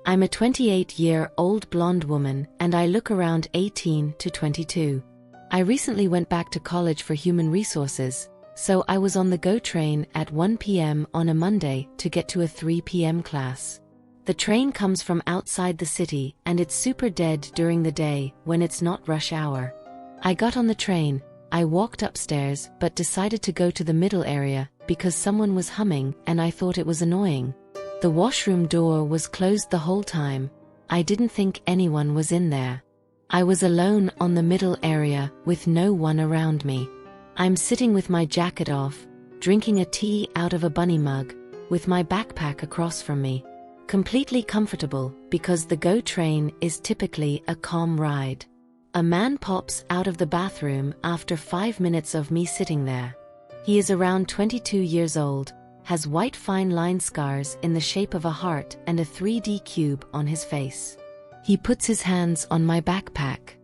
I'm a 28-year-old blonde woman and I look around 18 to 22. I recently went back to college for human resources, so I was on the GO train at 1 p.m. on a Monday to get to a 3 p.m. class. The train comes from outside the city and it's super dead during the day when it's not rush hour. I got on the train, I walked upstairs but decided to go to the middle area because someone was humming and I thought it was annoying. The washroom door was closed the whole time. I didn't think anyone was in there. I was alone on the middle area with no one around me. I'm sitting with my jacket off, drinking a tea out of a bunny mug, with my backpack across from me. Completely comfortable because the GO train is typically a calm ride. A man pops out of the bathroom after 5 minutes of me sitting there. He is around 22 years old, has white fine line scars in the shape of a heart and a 3D cube on his face. He puts his hands on my backpack.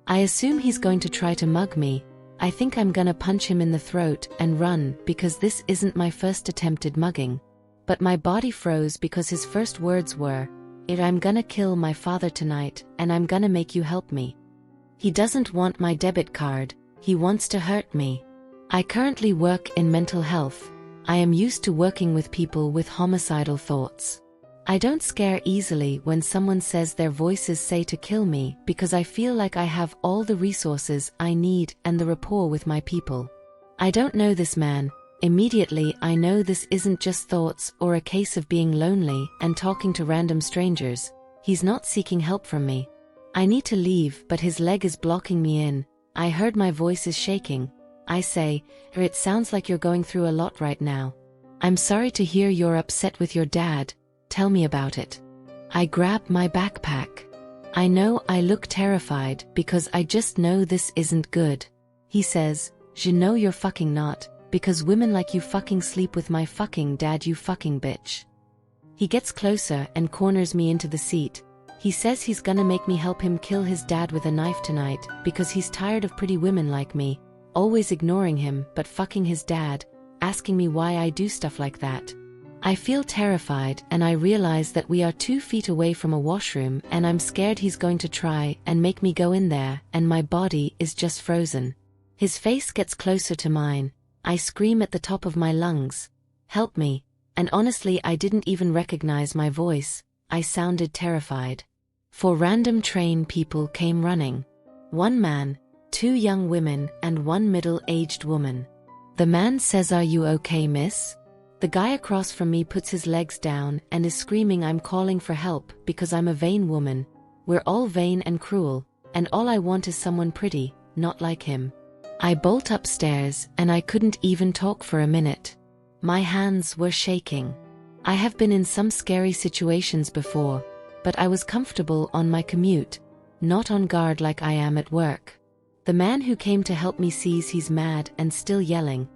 I assume he's going to try to mug me. I think I'm gonna punch him in the throat and run because this isn't my first attempted mugging. But my body froze because his first words were, "I'm gonna kill my father tonight and I'm gonna make you help me." He doesn't want my debit card, he wants to hurt me. I currently work in mental health. I am used to working with people with homicidal thoughts. I don't scare easily when someone says their voices say to kill me because I feel like I have all the resources I need and the rapport with my people. I don't know this man. Immediately I know this isn't just thoughts or a case of being lonely and talking to random strangers. He's not seeking help from me. I need to leave but his leg is blocking me in. I heard my voice is shaking. I say, "It sounds like you're going through a lot right now. I'm sorry to hear you're upset with your dad. Tell me about it." I grab my backpack. I know I look terrified because I just know this isn't good. He says, "Je know you're fucking not, because women like you fucking sleep with my fucking dad, you fucking bitch." He gets closer and corners me into the seat. He says he's gonna make me help him kill his dad with a knife tonight because he's tired of pretty women like me, always ignoring him but fucking his dad, asking me why I do stuff like that. I feel terrified and I realize that we are 2 feet away from a washroom and I'm scared he's going to try and make me go in there and my body is just frozen. His face gets closer to mine. I scream at the top of my lungs, "Help me," and honestly I didn't even recognize my voice. I sounded terrified. 4 random train people came running. 1 man, 2 young women and 1 middle-aged woman. The man says, "Are you okay, miss?" The guy across from me puts his legs down and is screaming I'm calling for help because I'm a vain woman. We're all vain and cruel, and all I want is someone pretty, not like him. I bolt upstairs and I couldn't even talk for a minute. My hands were shaking. I have been in some scary situations before, but I was comfortable on my commute, not on guard like I am at work. The man who came to help me sees he's mad and still yelling.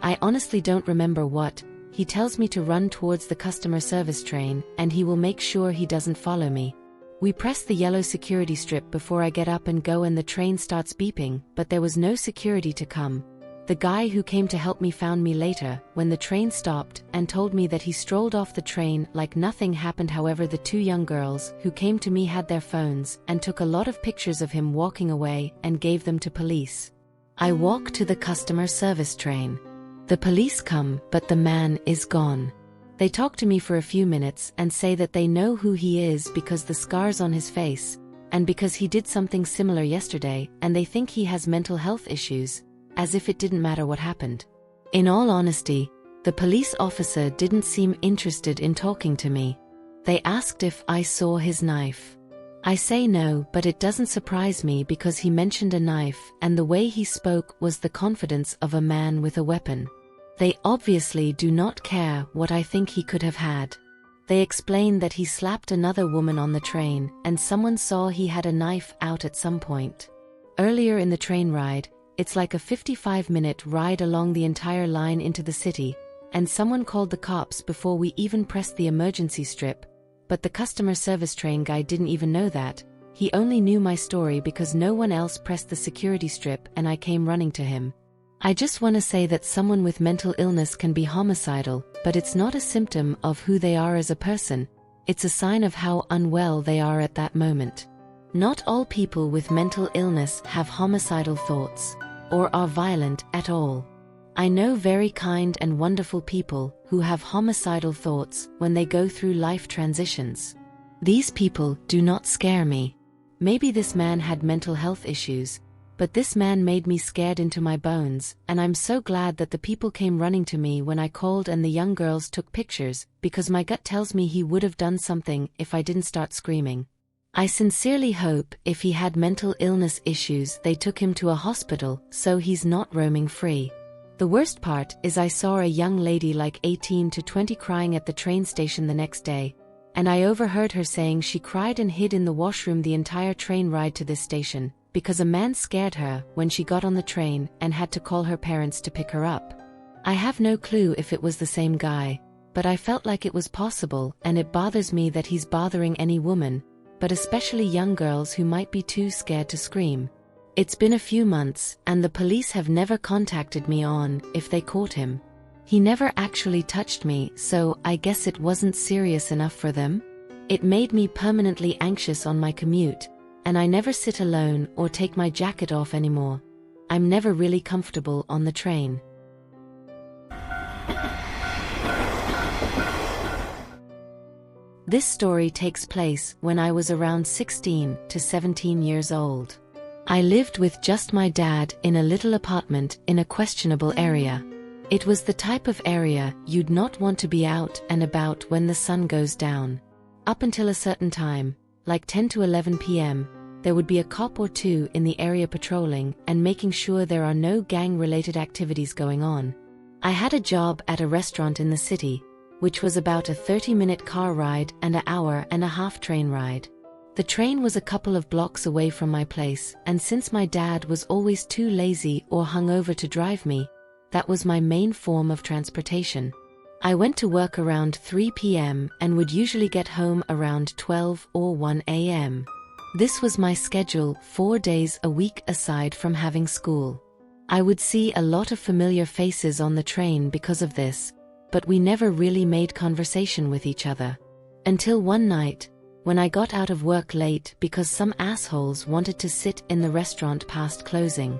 I honestly don't remember what. He tells me to run towards the customer service train and he will make sure he doesn't follow me. We press the yellow security strip before I get up and go and the train starts beeping, but there was no security to come. The guy who came to help me found me later when the train stopped and told me that he strolled off the train like nothing happened. However, the 2 young girls who came to me had their phones and took a lot of pictures of him walking away and gave them to police. I walk to the customer service train. The police come, but the man is gone. They talk to me for a few minutes and say that they know who he is because the scars on his face, and because he did something similar yesterday, and they think he has mental health issues, as if it didn't matter what happened. In all honesty, the police officer didn't seem interested in talking to me. They asked if I saw his knife. I say no, but it doesn't surprise me because he mentioned a knife and the way he spoke was the confidence of a man with a weapon. They obviously do not care what I think he could have had. They explain that he slapped another woman on the train and someone saw he had a knife out at some point. Earlier in the train ride, it's like a 55-minute ride along the entire line into the city, and someone called the cops before we even pressed the emergency strip, but the customer service train guy didn't even know that. He only knew my story because no one else pressed the security strip and I came running to him. I just want to say that someone with mental illness can be homicidal, but it's not a symptom of who they are as a person. it's a sign of how unwell they are at that moment. Not all people with mental illness have homicidal thoughts, or are violent at all. I know very kind and wonderful people who have homicidal thoughts when they go through life transitions. These people do not scare me. Maybe this man had mental health issues, but this man made me scared into my bones, and I'm so glad that the people came running to me when I called and the young girls took pictures, because my gut tells me he would have done something if I didn't start screaming. I sincerely hope if he had mental illness issues they took him to a hospital so he's not roaming free. The worst part is I saw a young lady like 18 to 20 crying at the train station the next day, and I overheard her saying she cried and hid in the washroom the entire train ride to this station, because a man scared her when she got on the train and had to call her parents to pick her up. I have no clue if it was the same guy, but I felt like it was possible, and it bothers me that he's bothering any woman, but especially young girls who might be too scared to scream. It's been a few months, and the police have never contacted me on if they caught him. He never actually touched me, so I guess it wasn't serious enough for them. It made me permanently anxious on my commute, and I never sit alone or take my jacket off anymore. I'm never really comfortable on the train. This story takes place when I was around 16 to 17 years old. I lived with just my dad in a little apartment in a questionable area. It was the type of area you'd not want to be out and about when the sun goes down. Up until a certain time, like 10 to 11 p.m., there would be a cop or two in the area patrolling and making sure there are no gang-related activities going on. I had a job at a restaurant in the city, which was about a 30-minute car ride and an hour-and-a-half train ride. The train was a couple of blocks away from my place, and since my dad was always too lazy or hungover to drive me, that was my main form of transportation. I went to work around 3 p.m. and would usually get home around 12 or 1 a.m. This was my schedule 4 days a week aside from having school. I would see a lot of familiar faces on the train because of this, but we never really made conversation with each other. Until one night, when I got out of work late because some assholes wanted to sit in the restaurant past closing.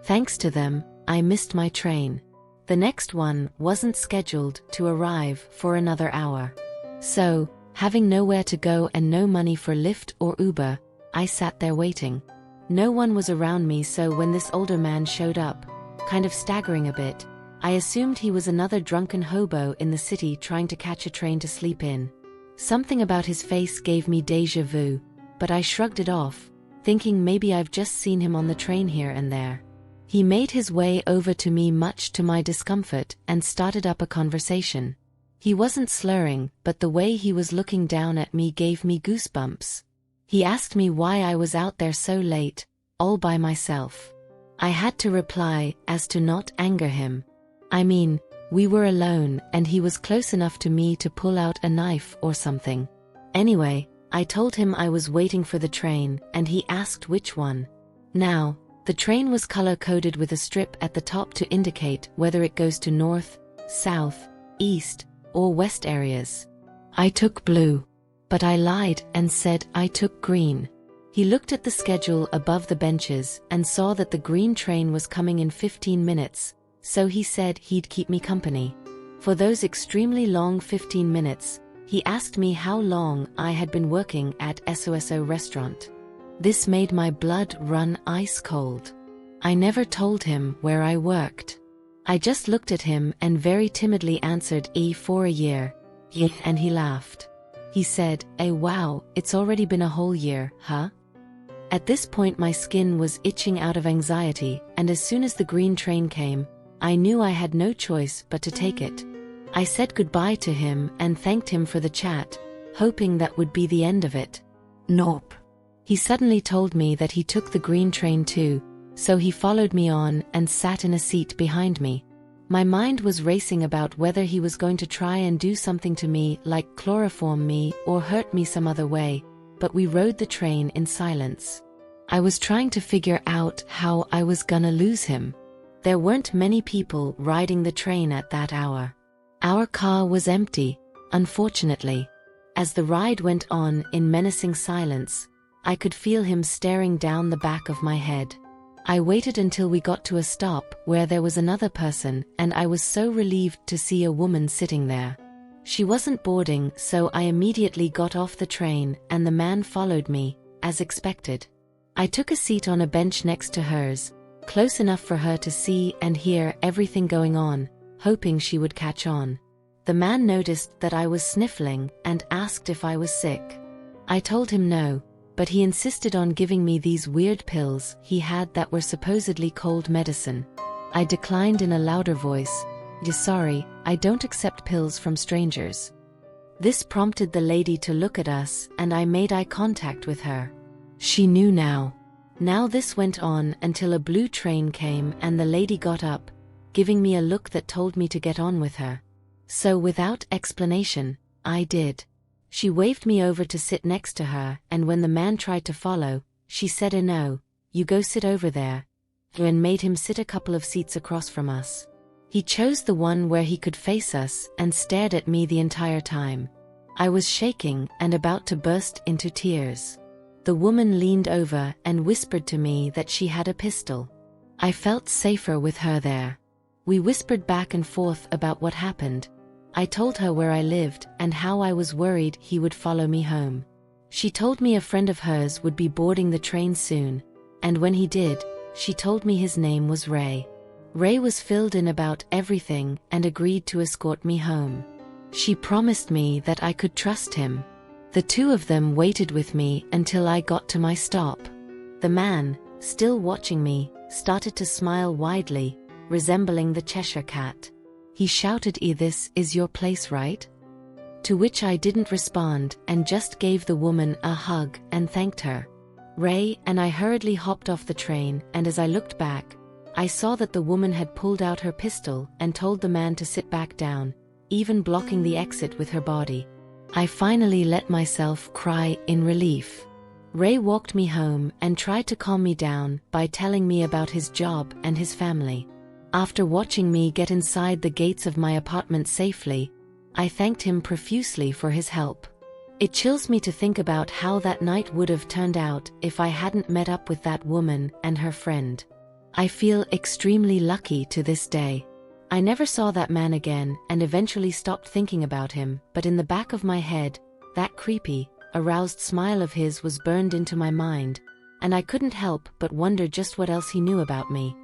Thanks to them, I missed my train. The next one wasn't scheduled to arrive for another hour. So, having nowhere to go and no money for Lyft or Uber, I sat there waiting. No one was around me, so when this older man showed up, kind of staggering a bit, I assumed he was another drunken hobo in the city trying to catch a train to sleep in. Something about his face gave me déjà vu, but I shrugged it off, thinking maybe I've just seen him on the train here and there. He made his way over to me much to my discomfort and started up a conversation. He wasn't slurring, but the way he was looking down at me gave me goosebumps. He asked me why I was out there so late, all by myself. I had to reply as to not anger him. I mean, we were alone and he was close enough to me to pull out a knife or something. Anyway, I told him I was waiting for the train and he asked which one. Now, the train was color-coded with a strip at the top to indicate whether it goes to north, south, east, or west areas. I took blue, but I lied and said I took green. He looked at the schedule above the benches and saw that the green train was coming in 15 minutes, so he said he'd keep me company. For those extremely long 15 minutes, he asked me how long I had been working at SOSO restaurant. This made my blood run ice cold. I never told him where I worked. I just looked at him and very timidly answered for a year. And he laughed. He said, wow, it's already been a whole year, huh? At this point my skin was itching out of anxiety, and as soon as the green train came, I knew I had no choice but to take it. I said goodbye to him and thanked him for the chat, hoping that would be the end of it. Nope. He suddenly told me that he took the green train too, so he followed me on and sat in a seat behind me. My mind was racing about whether he was going to try and do something to me, like chloroform me or hurt me some other way, but we rode the train in silence. I was trying to figure out how I was gonna lose him. There weren't many people riding the train at that hour. Our car was empty, unfortunately. As the ride went on in menacing silence, I could feel him staring down the back of my head. I waited until we got to a stop where there was another person, and I was so relieved to see a woman sitting there. She wasn't boarding, so I immediately got off the train, and the man followed me, as expected. I took a seat on a bench next to hers, close enough for her to see and hear everything going on, hoping she would catch on. The man noticed that I was sniffling and asked if I was sick. I told him no, but he insisted on giving me these weird pills he had that were supposedly cold medicine. I declined in a louder voice, "Sorry, I don't accept pills from strangers." This prompted the lady to look at us, and I made eye contact with her. She knew now. Now this went on until a blue train came and the lady got up, giving me a look that told me to get on with her. So without explanation, I did. She waved me over to sit next to her, and when the man tried to follow, she said no, "You go sit over there," and made him sit a couple of seats across from us. He chose the one where he could face us and stared at me the entire time. I was shaking and about to burst into tears. The woman leaned over and whispered to me that she had a pistol. I felt safer with her there. We whispered back and forth about what happened. I told her where I lived and how I was worried he would follow me home. She told me a friend of hers would be boarding the train soon, and when he did, she told me his name was Ray. Ray was filled in about everything and agreed to escort me home. She promised me that I could trust him. The two of them waited with me until I got to my stop. The man, still watching me, started to smile widely, resembling the Cheshire Cat. He shouted, "This is your place, right?" To which I didn't respond and just gave the woman a hug and thanked her. Ray and I hurriedly hopped off the train, and as I looked back, I saw that the woman had pulled out her pistol and told the man to sit back down, even blocking the exit with her body. I finally let myself cry in relief. Ray walked me home and tried to calm me down by telling me about his job and his family. After watching me get inside the gates of my apartment safely, I thanked him profusely for his help. It chills me to think about how that night would have turned out if I hadn't met up with that woman and her friend. I feel extremely lucky to this day. I never saw that man again and eventually stopped thinking about him, but in the back of my head, that creepy, aroused smile of his was burned into my mind, and I couldn't help but wonder just what else he knew about me.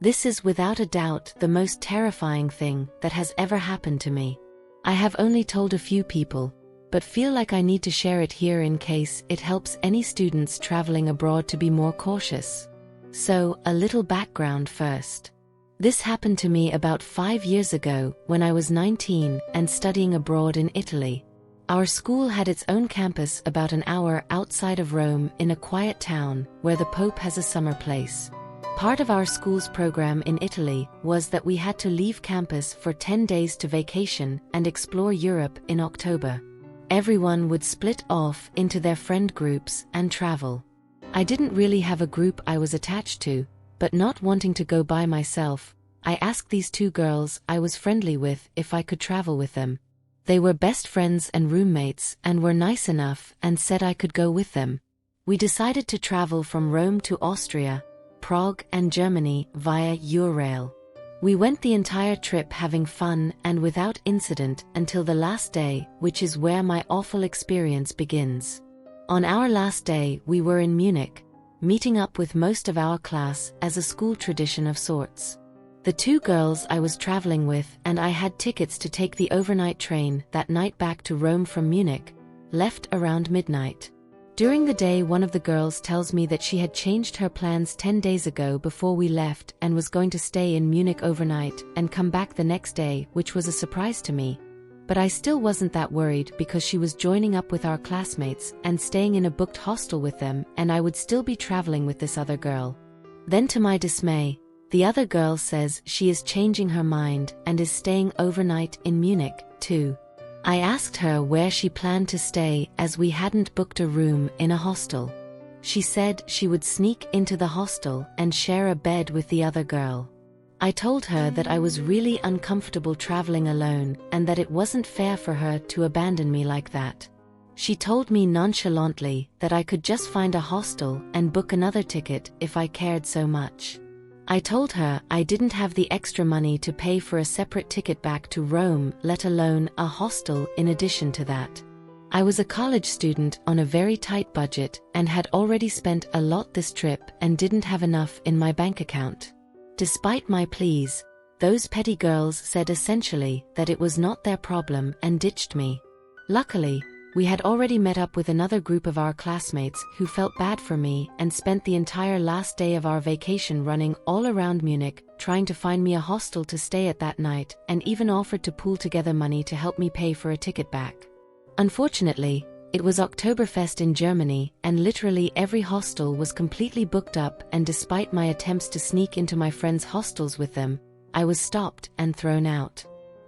This is without a doubt the most terrifying thing that has ever happened to me. I have only told a few people, but feel like I need to share it here in case it helps any students traveling abroad to be more cautious. So, a little background first. This happened to me about 5 years ago when I was 19 and studying abroad in Italy. Our school had its own campus about an hour outside of Rome in a quiet town where the Pope has a summer place. Part of our school's program in Italy was that we had to leave campus for 10 days to vacation and explore Europe in October. Everyone would split off into their friend groups and travel. I didn't really have a group I was attached to, but not wanting to go by myself, I asked these two girls I was friendly with if I could travel with them. They were best friends and roommates and were nice enough and said I could go with them. We decided to travel from Rome to Austria, Prague and Germany via Eurail. We went the entire trip having fun and without incident until the last day, which is where my awful experience begins. On our last day we were in Munich, meeting up with most of our class as a school tradition of sorts. The two girls I was traveling with and I had tickets to take the overnight train that night back to Rome from Munich, left around midnight. During the day, one of the girls tells me that she had changed her plans 10 days ago before we left and was going to stay in Munich overnight and come back the next day, which was a surprise to me. But I still wasn't that worried because she was joining up with our classmates and staying in a booked hostel with them, and I would still be traveling with this other girl. Then to my dismay, the other girl says she is changing her mind and is staying overnight in Munich, too. I asked her where she planned to stay as we hadn't booked a room in a hostel. She said she would sneak into the hostel and share a bed with the other girl. I told her that I was really uncomfortable traveling alone and that it wasn't fair for her to abandon me like that. She told me nonchalantly that I could just find a hostel and book another ticket if I cared so much. I told her I didn't have the extra money to pay for a separate ticket back to Rome, let alone a hostel in addition to that. I was a college student on a very tight budget and had already spent a lot this trip and didn't have enough in my bank account. Despite my pleas, those petty girls said essentially that it was not their problem and ditched me. Luckily, we had already met up with another group of our classmates who felt bad for me and spent the entire last day of our vacation running all around Munich, trying to find me a hostel to stay at that night, and even offered to pool together money to help me pay for a ticket back. Unfortunately, it was Oktoberfest in Germany, and literally every hostel was completely booked up, and despite my attempts to sneak into my friends' hostels with them, I was stopped and thrown out.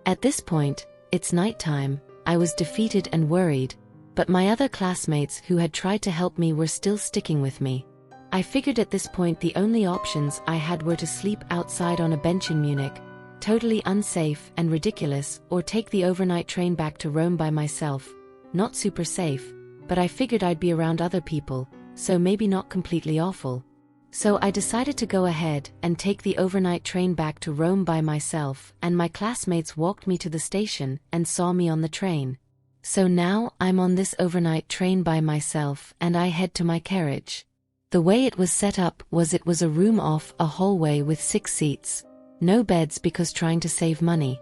At this point, it's nighttime. I was defeated and worried, but my other classmates who had tried to help me were still sticking with me. I figured at this point the only options I had were to sleep outside on a bench in Munich, totally unsafe and ridiculous, or take the overnight train back to Rome by myself. Not super safe, but I figured I'd be around other people, so maybe not completely awful. So I decided to go ahead and take the overnight train back to Rome by myself, and my classmates walked me to the station and saw me on the train. So now I'm on this overnight train by myself and I head to my carriage. The way it was set up was it was a room off a hallway with 6 seats. No beds because trying to save money.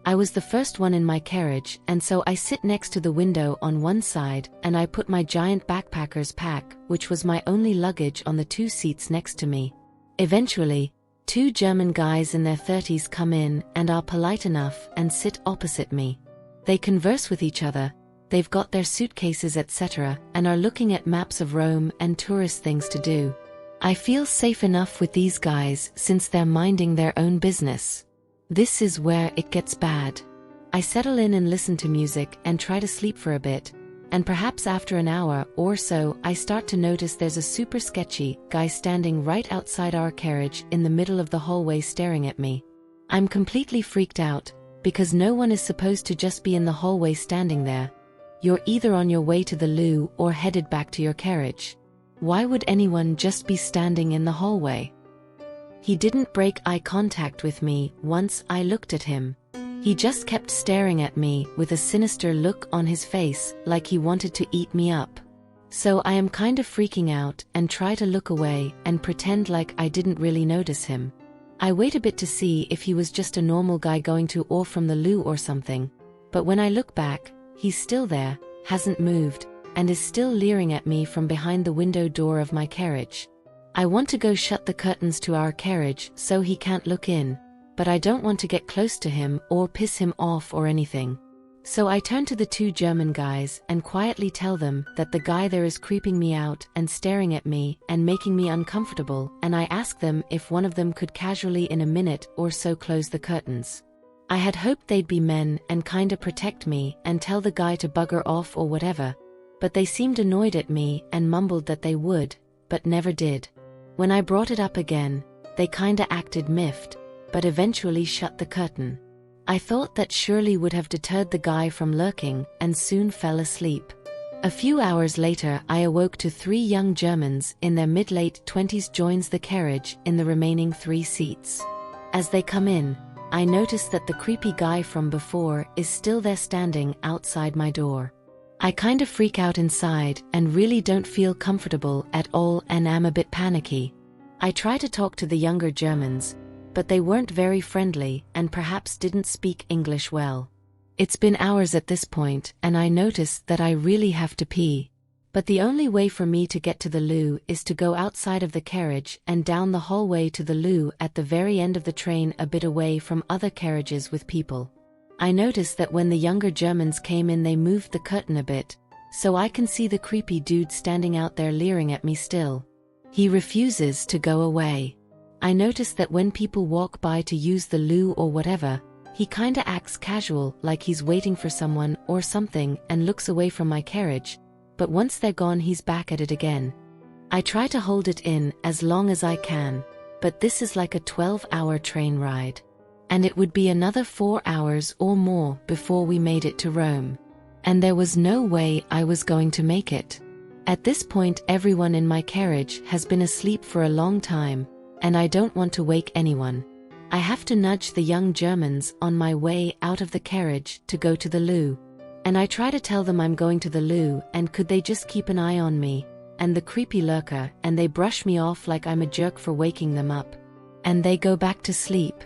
I was the first one in my carriage, and so I sit next to the window on one side and I put my giant backpacker's pack, which was my only luggage, on the 2 seats next to me. Eventually, 2 German guys in their 30s come in and are polite enough and sit opposite me. They converse with each other, they've got their suitcases etc. and are looking at maps of Rome and tourist things to do. I feel safe enough with these guys since they're minding their own business. This is where it gets bad. I settle in and listen to music and try to sleep for a bit, and perhaps after an hour or so I start to notice there's a super sketchy guy standing right outside our carriage in the middle of the hallway staring at me. I'm completely freaked out, because no one is supposed to just be in the hallway standing there. You're either on your way to the loo or headed back to your carriage. Why would anyone just be standing in the hallway? He didn't break eye contact with me once I looked at him. He just kept staring at me with a sinister look on his face, like he wanted to eat me up. So I am kind of freaking out and try to look away and pretend like I didn't really notice him. I wait a bit to see if he was just a normal guy going to or from the loo or something, but when I look back, he's still there, hasn't moved, and is still leering at me from behind the window door of my carriage. I want to go shut the curtains to our carriage so he can't look in, but I don't want to get close to him or piss him off or anything. So I turn to the 2 German guys and quietly tell them that the guy there is creeping me out and staring at me and making me uncomfortable, and I ask them if one of them could casually in a minute or so close the curtains. I had hoped they'd be men and kinda protect me and tell the guy to bugger off or whatever, but they seemed annoyed at me and mumbled that they would, but never did. When I brought it up again, they kinda acted miffed, but eventually shut the curtain. I thought that surely would have deterred the guy from lurking and soon fell asleep. A few hours later I awoke to 3 young Germans in their mid-late 20s joins the carriage in the remaining 3 seats. As they come in, I notice that the creepy guy from before is still there standing outside my door. I kind of freak out inside and really don't feel comfortable at all and am a bit panicky. I try to talk to the younger Germans, but they weren't very friendly and perhaps didn't speak English well. It's been hours at this point and I notice that I really have to pee. But the only way for me to get to the loo is to go outside of the carriage and down the hallway to the loo at the very end of the train, a bit away from other carriages with people. I noticed that when the younger Germans came in they moved the curtain a bit, so I can see the creepy dude standing out there leering at me still. He refuses to go away. I notice that when people walk by to use the loo or whatever, he kinda acts casual, like he's waiting for someone or something, and looks away from my carriage, but once they're gone he's back at it again. I try to hold it in as long as I can, but this is like a 12-hour train ride. And it would be another 4 hours or more before we made it to Rome. And there was no way I was going to make it. At this point, everyone in my carriage has been asleep for a long time, and I don't want to wake anyone. I have to nudge the young Germans on my way out of the carriage to go to the loo. And I try to tell them I'm going to the loo and could they just keep an eye on me and the creepy lurker, and they brush me off like I'm a jerk for waking them up. And they go back to sleep.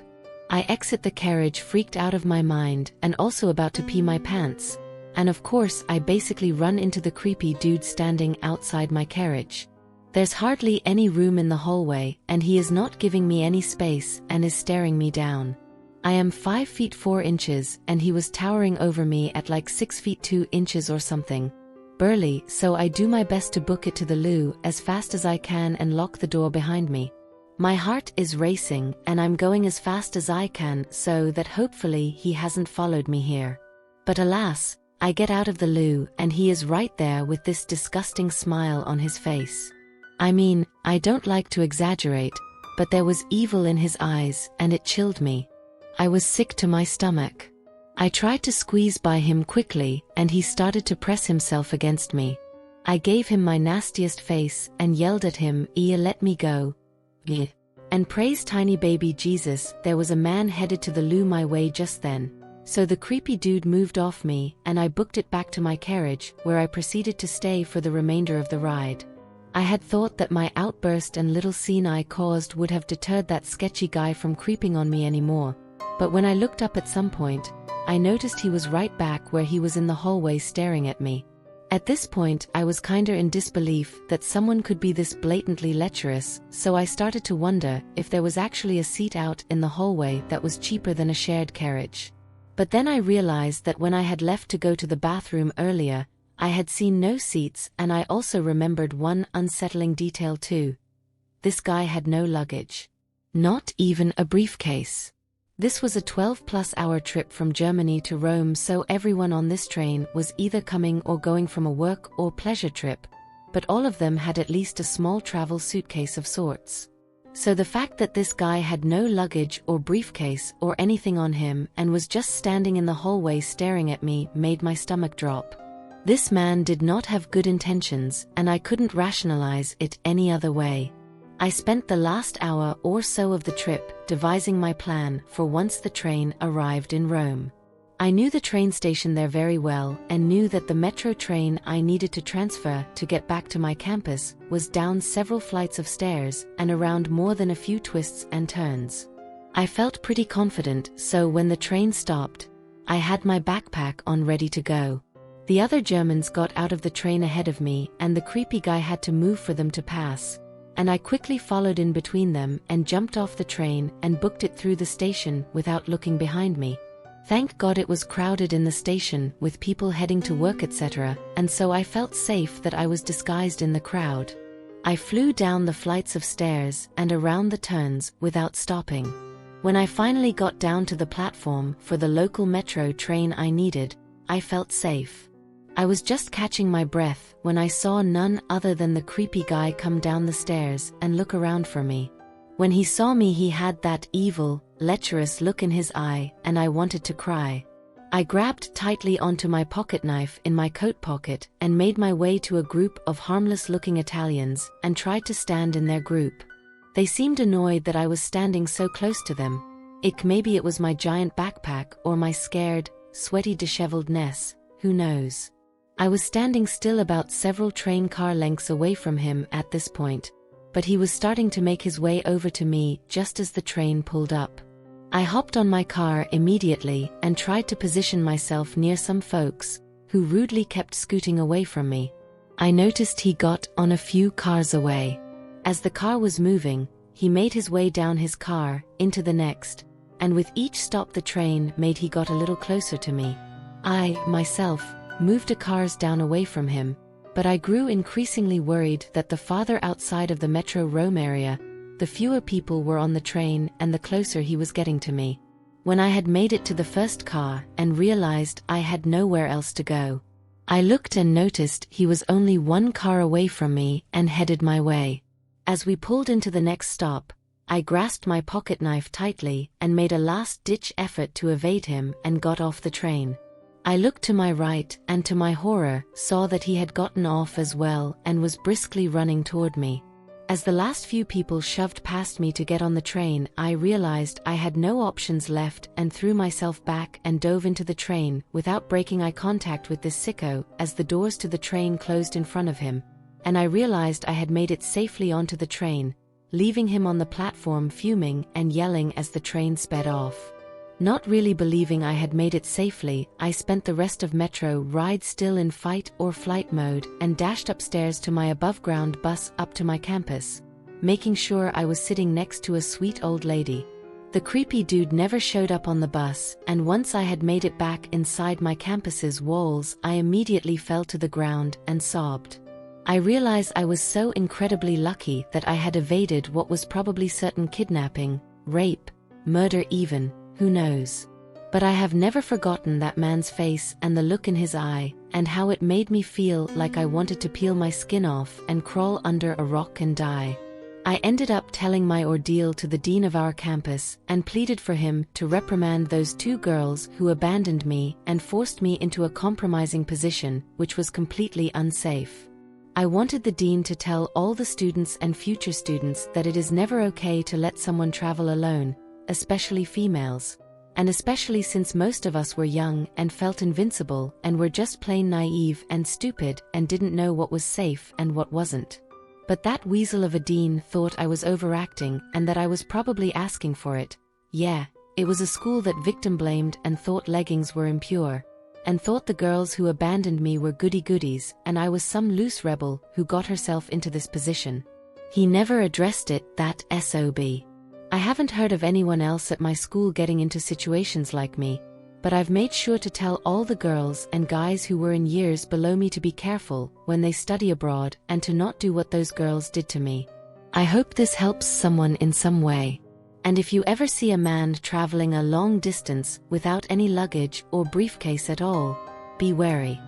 I exit the carriage freaked out of my mind and also about to pee my pants. And of course I basically run into the creepy dude standing outside my carriage. There's hardly any room in the hallway and he is not giving me any space and is staring me down. I am 5 feet 4 inches and he was towering over me at like 6 feet 2 inches or something. Burly, so I do my best to book it to the loo as fast as I can and lock the door behind me. My heart is racing and I'm going as fast as I can so that hopefully he hasn't followed me here. But alas, I get out of the loo and he is right there with this disgusting smile on his face. I mean, I don't like to exaggerate, but there was evil in his eyes and it chilled me. I was sick to my stomach. I tried to squeeze by him quickly and he started to press himself against me. I gave him my nastiest face and yelled at him, let me go. And praise tiny baby Jesus, there was a man headed to the loo my way just then. So the creepy dude moved off me and I booked it back to my carriage where I proceeded to stay for the remainder of the ride. I had thought that my outburst and little scene I caused would have deterred that sketchy guy from creeping on me anymore. But when I looked up at some point, I noticed he was right back where he was in the hallway staring at me. At this point, I was kinda in disbelief that someone could be this blatantly lecherous, so I started to wonder if there was actually a seat out in the hallway that was cheaper than a shared carriage. But then I realized that when I had left to go to the bathroom earlier, I had seen no seats and I also remembered one unsettling detail too. This guy had no luggage. Not even a briefcase. This was a 12-plus-hour trip from Germany to Rome, so everyone on this train was either coming or going from a work or pleasure trip, but all of them had at least a small travel suitcase of sorts. So the fact that this guy had no luggage or briefcase or anything on him and was just standing in the hallway staring at me made my stomach drop. This man did not have good intentions and I couldn't rationalize it any other way. I spent the last hour or so of the trip devising my plan for once the train arrived in Rome. I knew the train station there very well and knew that the metro train I needed to transfer to get back to my campus was down several flights of stairs and around more than a few twists and turns. I felt pretty confident, so when the train stopped, I had my backpack on ready to go. The other Germans got out of the train ahead of me and the creepy guy had to move for them to pass. And I quickly followed in between them and jumped off the train and booked it through the station without looking behind me. Thank God it was crowded in the station with people heading to work etc., and so I felt safe that I was disguised in the crowd. I flew down the flights of stairs and around the turns without stopping. When I finally got down to the platform for the local metro train I needed, I felt safe. I was just catching my breath when I saw none other than the creepy guy come down the stairs and look around for me. When he saw me, he had that evil, lecherous look in his eye, and I wanted to cry. I grabbed tightly onto my pocket knife in my coat pocket and made my way to a group of harmless-looking Italians and tried to stand in their group. They seemed annoyed that I was standing so close to them. Maybe it was my giant backpack or my scared, sweaty disheveledness, who knows. I was standing still about several train car lengths away from him at this point, but he was starting to make his way over to me just as the train pulled up. I hopped on my car immediately and tried to position myself near some folks, who rudely kept scooting away from me. I noticed he got on a few cars away. As the car was moving, he made his way down his car, into the next, and with each stop the train made he got a little closer to me. I, myself, moved the cars down away from him, but I grew increasingly worried that the farther outside of the metro Rome area, the fewer people were on the train and the closer he was getting to me. When I had made it to the first car and realized I had nowhere else to go, I looked and noticed he was only one car away from me and headed my way. As we pulled into the next stop, I grasped my pocket knife tightly and made a last-ditch effort to evade him and got off the train. I looked to my right and to my horror saw that he had gotten off as well and was briskly running toward me. As the last few people shoved past me to get on the train, I realized I had no options left and threw myself back and dove into the train without breaking eye contact with this sicko as the doors to the train closed in front of him, and I realized I had made it safely onto the train, leaving him on the platform fuming and yelling as the train sped off. Not really believing I had made it safely, I spent the rest of Metro ride still in fight or flight mode and dashed upstairs to my above-ground bus up to my campus, making sure I was sitting next to a sweet old lady. The creepy dude never showed up on the bus, and once I had made it back inside my campus's walls, I immediately fell to the ground and sobbed. I realized I was so incredibly lucky that I had evaded what was probably certain kidnapping, rape, murder even, who knows. But I have never forgotten that man's face and the look in his eye, and how it made me feel like I wanted to peel my skin off and crawl under a rock and die. I ended up telling my ordeal to the dean of our campus and pleaded for him to reprimand those two girls who abandoned me and forced me into a compromising position which was completely unsafe. I wanted the dean to tell all the students and future students that it is never okay to let someone travel alone, especially females. And especially since most of us were young and felt invincible and were just plain naive and stupid and didn't know what was safe and what wasn't. But that weasel of a dean thought I was overacting and that I was probably asking for it. Yeah, it was a school that victim blamed and thought leggings were impure, and thought the girls who abandoned me were goody-goodies and I was some loose rebel who got herself into this position. He never addressed it, that SOB. I haven't heard of anyone else at my school getting into situations like me, but I've made sure to tell all the girls and guys who were in years below me to be careful when they study abroad and to not do what those girls did to me. I hope this helps someone in some way. And if you ever see a man traveling a long distance without any luggage or briefcase at all, be wary.